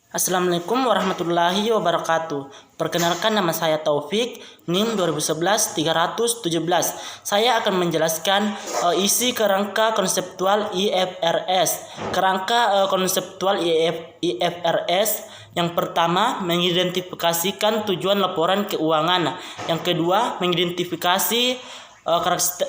Assalamualaikum warahmatullahi wabarakatuh. Perkenalkan, nama saya Taufik, NIM 2011-317. Saya akan menjelaskan isi kerangka konseptual IFRS. Kerangka konseptual IFRS yang pertama mengidentifikasikan tujuan laporan keuangan. Yang kedua mengidentifikasi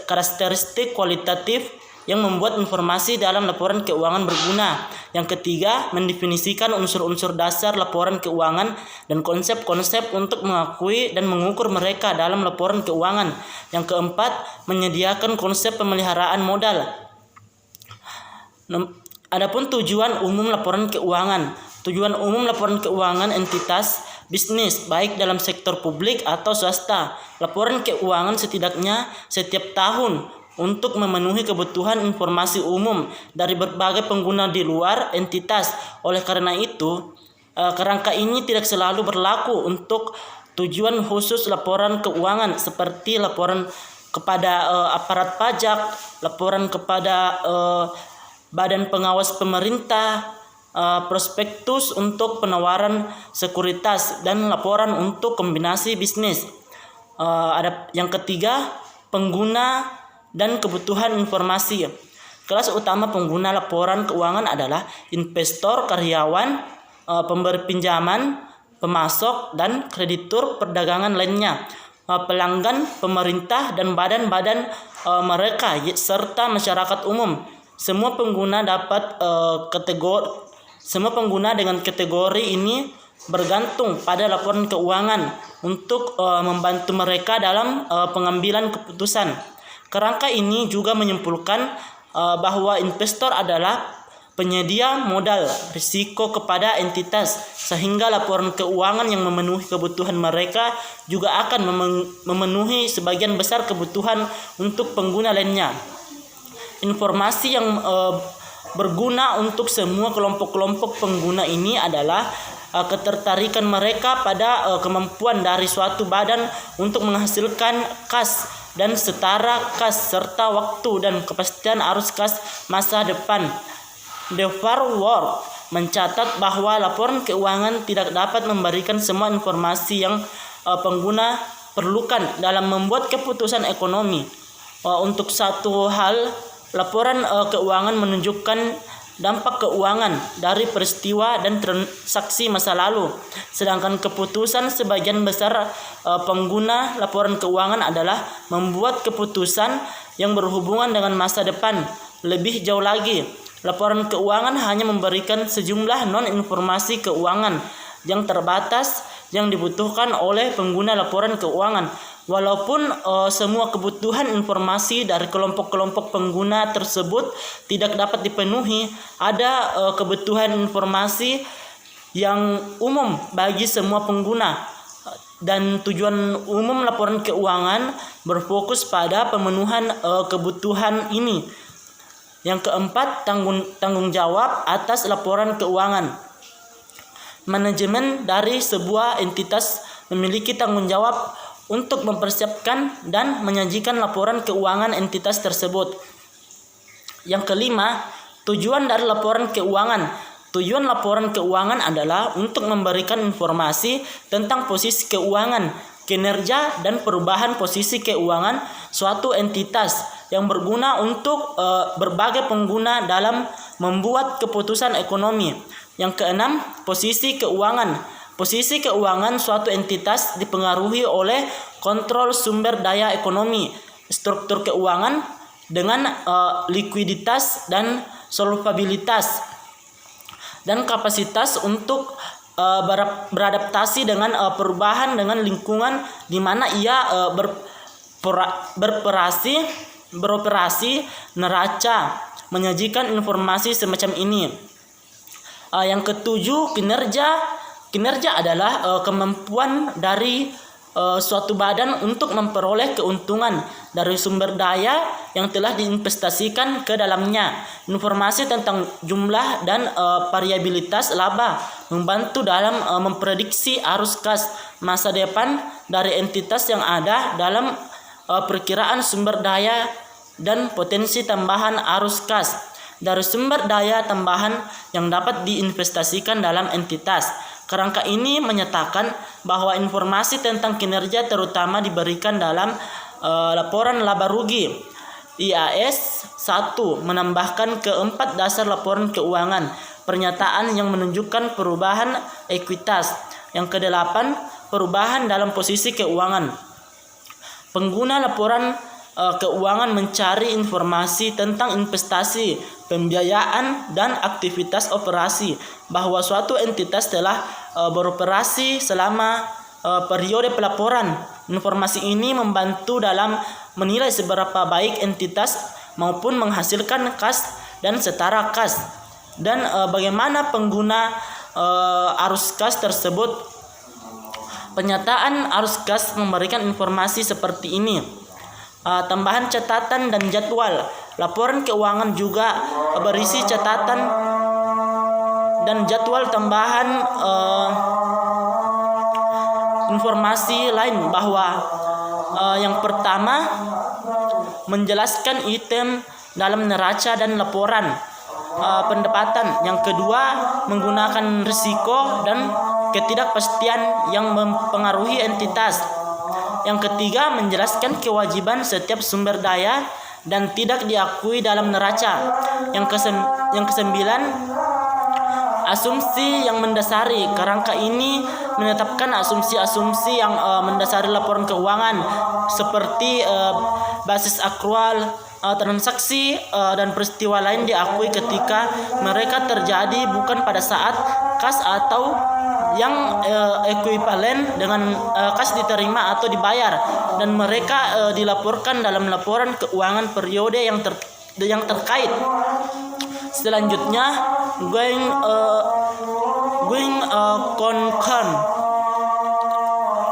karakteristik kualitatif yang membuat informasi dalam laporan keuangan berguna. Yang ketiga, mendefinisikan unsur-unsur dasar laporan keuangan dan konsep-konsep untuk mengakui dan mengukur mereka dalam laporan keuangan. Yang keempat, menyediakan konsep pemeliharaan modal. Adapun tujuan umum laporan keuangan. Tujuan umum laporan keuangan entitas bisnis, baik dalam sektor publik atau swasta. Laporan keuangan setidaknya setiap tahun untuk memenuhi kebutuhan informasi umum dari berbagai pengguna di luar entitas. Oleh karena itu, kerangka ini tidak selalu berlaku untuk tujuan khusus laporan keuangan seperti laporan kepada aparat pajak, laporan kepada badan pengawas pemerintah, prospektus untuk penawaran sekuritas, dan laporan untuk kombinasi bisnis. Ada yang ketiga, pengguna dan kebutuhan informasi. Kelas utama pengguna laporan keuangan adalah investor, karyawan, pemberi pinjaman, pemasok, dan kreditur perdagangan lainnya, pelanggan, pemerintah, dan badan-badan mereka, serta masyarakat umum. Semua pengguna dengan kategori ini bergantung pada laporan keuangan untuk membantu mereka dalam pengambilan keputusan. Kerangka ini juga menyimpulkan bahwa investor adalah penyedia modal risiko kepada entitas, sehingga laporan keuangan yang memenuhi kebutuhan mereka juga akan memenuhi sebagian besar kebutuhan untuk pengguna lainnya. Informasi yang berguna untuk semua kelompok-kelompok pengguna ini adalah ketertarikan mereka pada kemampuan dari suatu badan untuk menghasilkan kas dan setara kas, serta waktu dan kepastian arus kas masa depan. The Forward mencatat bahwa laporan keuangan tidak dapat memberikan semua informasi yang pengguna perlukan dalam membuat keputusan ekonomi. Untuk satu hal, laporan keuangan menunjukkan dampak keuangan dari peristiwa dan transaksi masa lalu, sedangkan keputusan sebagian besar pengguna laporan keuangan adalah membuat keputusan yang berhubungan dengan masa depan. Lebih jauh lagi, laporan keuangan hanya memberikan sejumlah non-informasi keuangan yang terbatas yang dibutuhkan oleh pengguna laporan keuangan. Walaupun semua kebutuhan informasi dari kelompok-kelompok pengguna tersebut tidak dapat dipenuhi, ada kebutuhan informasi yang umum bagi semua pengguna, dan tujuan umum laporan keuangan berfokus pada pemenuhan kebutuhan ini. Yang keempat, tanggung jawab atas laporan keuangan. Manajemen dari sebuah entitas memiliki tanggung jawab untuk mempersiapkan dan menyajikan laporan keuangan entitas tersebut. Yang kelima, tujuan dari laporan keuangan. Tujuan laporan keuangan adalah untuk memberikan informasi tentang posisi keuangan, kinerja, dan perubahan posisi keuangan suatu entitas yang berguna untuk berbagai pengguna dalam membuat keputusan ekonomi. Yang keenam, posisi keuangan. Posisi keuangan suatu entitas dipengaruhi oleh kontrol sumber daya ekonomi, struktur keuangan dengan likuiditas dan solvabilitas, dan kapasitas untuk beradaptasi dengan perubahan dengan lingkungan di mana ia beroperasi. Neraca menyajikan informasi semacam ini. Yang ketujuh, kinerja. Kinerja adalah kemampuan dari suatu badan untuk memperoleh keuntungan dari sumber daya yang telah diinvestasikan ke dalamnya. Informasi tentang jumlah dan variabilitas laba membantu dalam memprediksi arus kas masa depan dari entitas yang ada dalam perkiraan sumber daya dan potensi tambahan arus kas. dari sumber daya tambahan yang dapat diinvestasikan dalam entitas. Kerangka ini menyatakan bahwa informasi tentang kinerja terutama diberikan dalam laporan laba rugi. IAS 1 menambahkan keempat dasar laporan keuangan, pernyataan yang menunjukkan perubahan ekuitas. Yang kedelapan, perubahan dalam posisi keuangan. Pengguna laporan keuangan mencari informasi tentang investasi, pembiayaan, dan aktivitas operasi, bahwa suatu entitas telah beroperasi selama periode pelaporan. Informasi ini membantu dalam menilai seberapa baik entitas maupun menghasilkan kas dan setara kas, dan bagaimana pengguna arus kas tersebut. Pernyataan arus kas memberikan informasi seperti ini. Tambahan catatan dan jadwal. Laporan keuangan juga berisi catatan dan jadwal tambahan informasi lain, bahwa yang pertama menjelaskan item dalam neraca dan laporan pendapatan. Yang kedua, menggunakan risiko dan ketidakpastian yang mempengaruhi entitas. Yang ketiga, menjelaskan kewajiban setiap sumber daya dan tidak diakui dalam neraca. Yang kesembilan, asumsi yang mendasari. Kerangka ini menetapkan asumsi-asumsi yang mendasari laporan keuangan, seperti basis akrual, transaksi dan peristiwa lain diakui ketika mereka terjadi, bukan pada saat kas atau yang ekuivalen dengan kas diterima atau dibayar, dan mereka dilaporkan dalam laporan keuangan periode yang terkait. Selanjutnya, going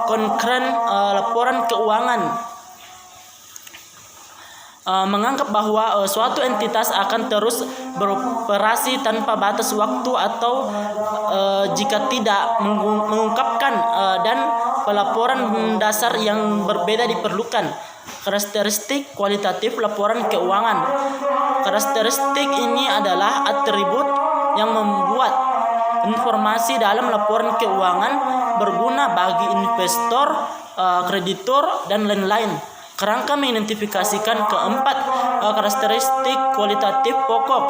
concurrent laporan keuangan. Menganggap bahwa suatu entitas akan terus beroperasi tanpa batas waktu, atau jika tidak mengungkapkan dan pelaporan dasar yang berbeda diperlukan. Karakteristik kualitatif laporan keuangan. Karakteristik ini adalah atribut yang membuat informasi dalam laporan keuangan berguna bagi investor, kreditor, dan lain-lain. Kerangka mengidentifikasikan keempat karakteristik kualitatif pokok.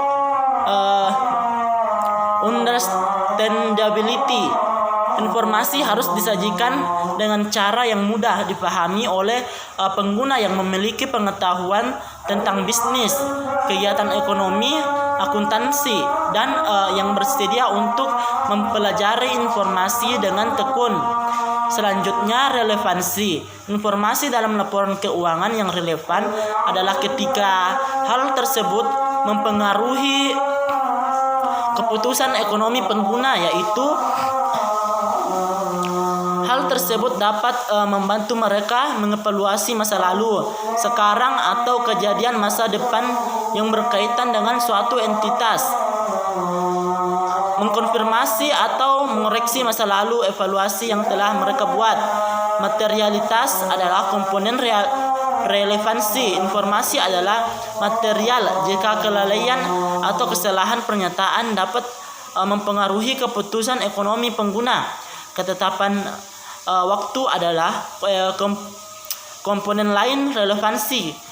Understandability. Informasi harus disajikan dengan cara yang mudah dipahami oleh pengguna yang memiliki pengetahuan tentang bisnis, kegiatan ekonomi, akuntansi, dan yang bersedia untuk mempelajari informasi dengan tekun. Selanjutnya, relevansi. Informasi dalam laporan keuangan yang relevan adalah ketika hal tersebut mempengaruhi keputusan ekonomi pengguna, yaitu hal tersebut dapat membantu mereka mengevaluasi masa lalu, sekarang, atau kejadian masa depan yang berkaitan dengan suatu entitas. Mengkonfirmasi atau mengoreksi masa lalu evaluasi yang telah mereka buat. Materialitas adalah komponen relevansi. Informasi adalah material jika kelalaian atau kesalahan pernyataan dapat mempengaruhi keputusan ekonomi pengguna. Ketetapan waktu adalah komponen lain relevansi.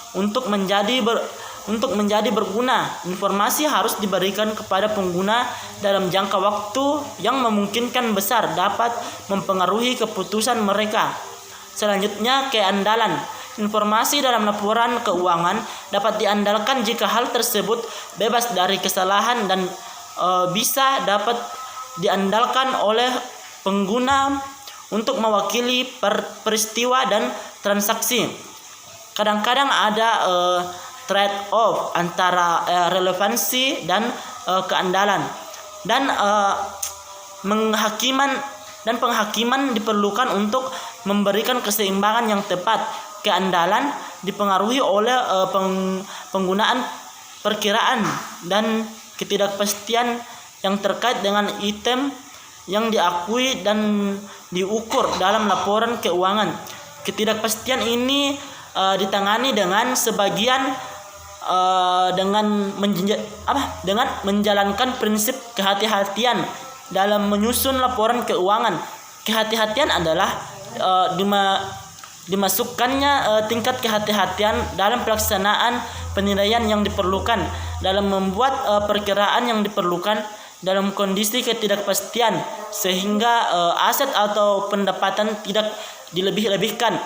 Untuk menjadi berguna, informasi harus diberikan kepada pengguna dalam jangka waktu yang memungkinkan besar dapat mempengaruhi keputusan mereka. Selanjutnya, keandalan. Informasi dalam laporan keuangan dapat diandalkan jika hal tersebut bebas dari kesalahan dan bisa dapat diandalkan oleh pengguna untuk mewakili peristiwa dan transaksi. Kadang-kadang ada trade-off antara relevansi dan keandalan, dan penghakiman diperlukan untuk memberikan keseimbangan yang tepat. Keandalan dipengaruhi oleh penggunaan perkiraan dan ketidakpastian yang terkait dengan item yang diakui dan diukur dalam laporan keuangan. Ketidakpastian ini ditangani dengan sebagian dengan menjalankan prinsip kehati-hatian dalam menyusun laporan keuangan. Kehati-hatian adalah dimasukkannya tingkat kehati-hatian dalam pelaksanaan penilaian yang diperlukan, dalam membuat perkiraan yang diperlukan dalam kondisi ketidakpastian, sehingga aset atau pendapatan tidak dilebih-lebihkan,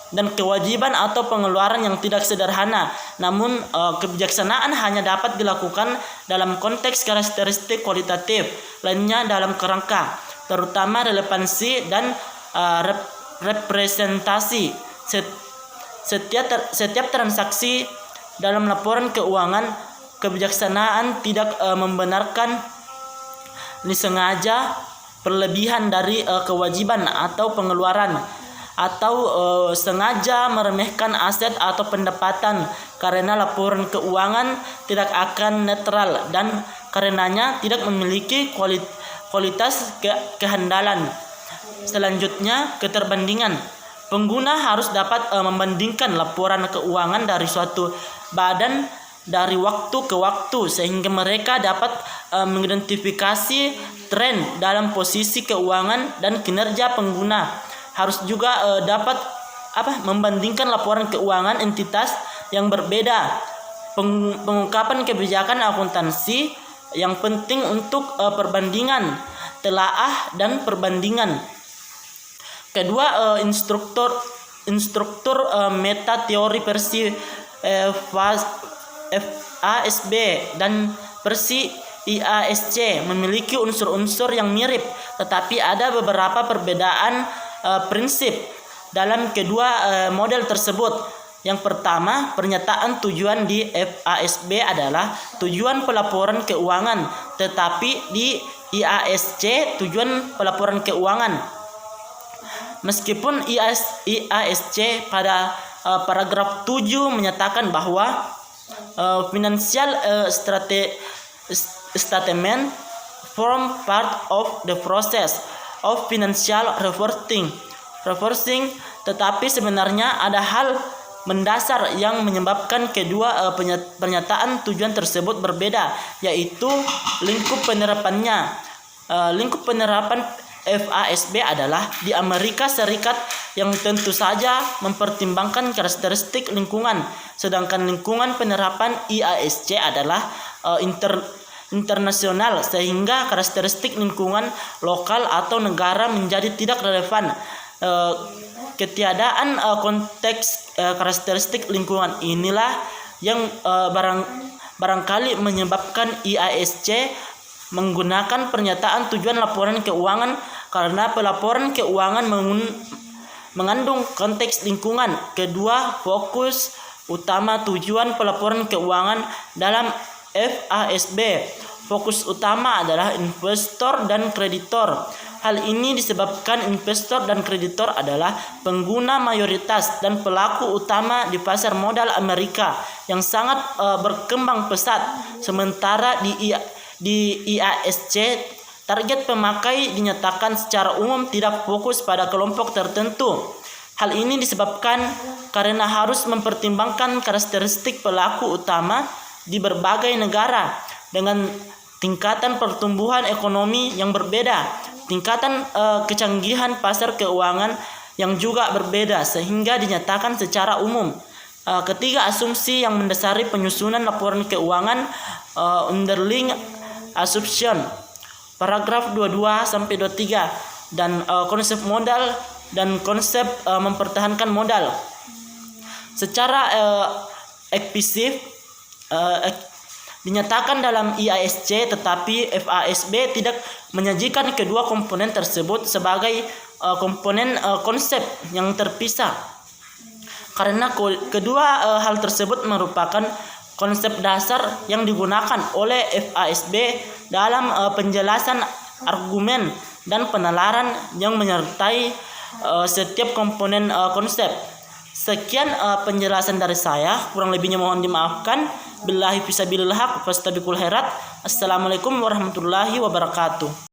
dan kewajiban atau pengeluaran yang tidak sederhana. Namun kebijaksanaan hanya dapat dilakukan dalam konteks karakteristik kualitatif lainnya dalam kerangka terutama relevansi dan representasi. Setiap transaksi dalam laporan keuangan, kebijaksanaan tidak membenarkan disengaja berlebihan dari kewajiban atau pengeluaran, atau sengaja meremehkan aset atau pendapatan, karena laporan keuangan tidak akan netral dan karenanya tidak memiliki kualitas kehandalan. Selanjutnya, keterbandingan. Pengguna harus dapat membandingkan laporan keuangan dari suatu badan dari waktu ke waktu, sehingga mereka dapat mengidentifikasi tren dalam posisi keuangan dan kinerja pengguna. Harus juga dapat membandingkan laporan keuangan entitas yang berbeda. Pengungkapan kebijakan akuntansi yang penting untuk perbandingan, telaah dan perbandingan. Kedua, instruktur meta teori versi FASB dan versi IASC memiliki unsur-unsur yang mirip, tetapi ada beberapa perbedaan prinsip dalam kedua model tersebut. Yang pertama, pernyataan tujuan di FASB adalah tujuan pelaporan keuangan, tetapi di IASC tujuan pelaporan keuangan. Meskipun IASC pada paragraf 7 menyatakan bahwa financial statement form part of the process of financial reporting, tetapi sebenarnya ada hal mendasar yang menyebabkan kedua pernyataan tujuan tersebut berbeda, yaitu lingkup penerapannya. Lingkup penerapan FASB adalah di Amerika Serikat yang tentu saja mempertimbangkan karakteristik lingkungan, sedangkan lingkungan penerapan IASC adalah internasional, sehingga karakteristik lingkungan lokal atau negara menjadi tidak relevan. Ketiadaan konteks karakteristik lingkungan inilah yang barangkali menyebabkan IASC menggunakan pernyataan tujuan laporan keuangan, karena pelaporan keuangan mengandung konteks lingkungan. Kedua, fokus utama tujuan pelaporan keuangan dalam FASB. Fokus utama adalah investor dan kreditor. Hal ini disebabkan investor dan kreditor adalah pengguna mayoritas dan pelaku utama di pasar modal Amerika yang sangat berkembang pesat. Sementara di IASC, target pemakai dinyatakan secara umum tidak fokus pada kelompok tertentu. Hal ini disebabkan karena harus mempertimbangkan karakteristik pelaku utama di berbagai negara dengan tingkatan pertumbuhan ekonomi yang berbeda, tingkatan kecanggihan pasar keuangan yang juga berbeda, sehingga dinyatakan secara umum. Ketiga, asumsi yang mendasari penyusunan laporan keuangan, underlying assumption, paragraf 22 sampai 23, dan konsep modal dan konsep mempertahankan modal. Secara eksplisit dinyatakan dalam IASC, tetapi FASB tidak menyajikan kedua komponen tersebut sebagai komponen konsep yang terpisah, karena kedua hal tersebut merupakan konsep dasar yang digunakan oleh FASB dalam penjelasan argumen dan penalaran yang menyertai setiap komponen konsep. Sekian penjelasan dari saya, kurang lebihnya mohon dimaafkan. Billahi fisabilillah haq fastabiqul khairat. Assalamualaikum warahmatullahi wabarakatuh.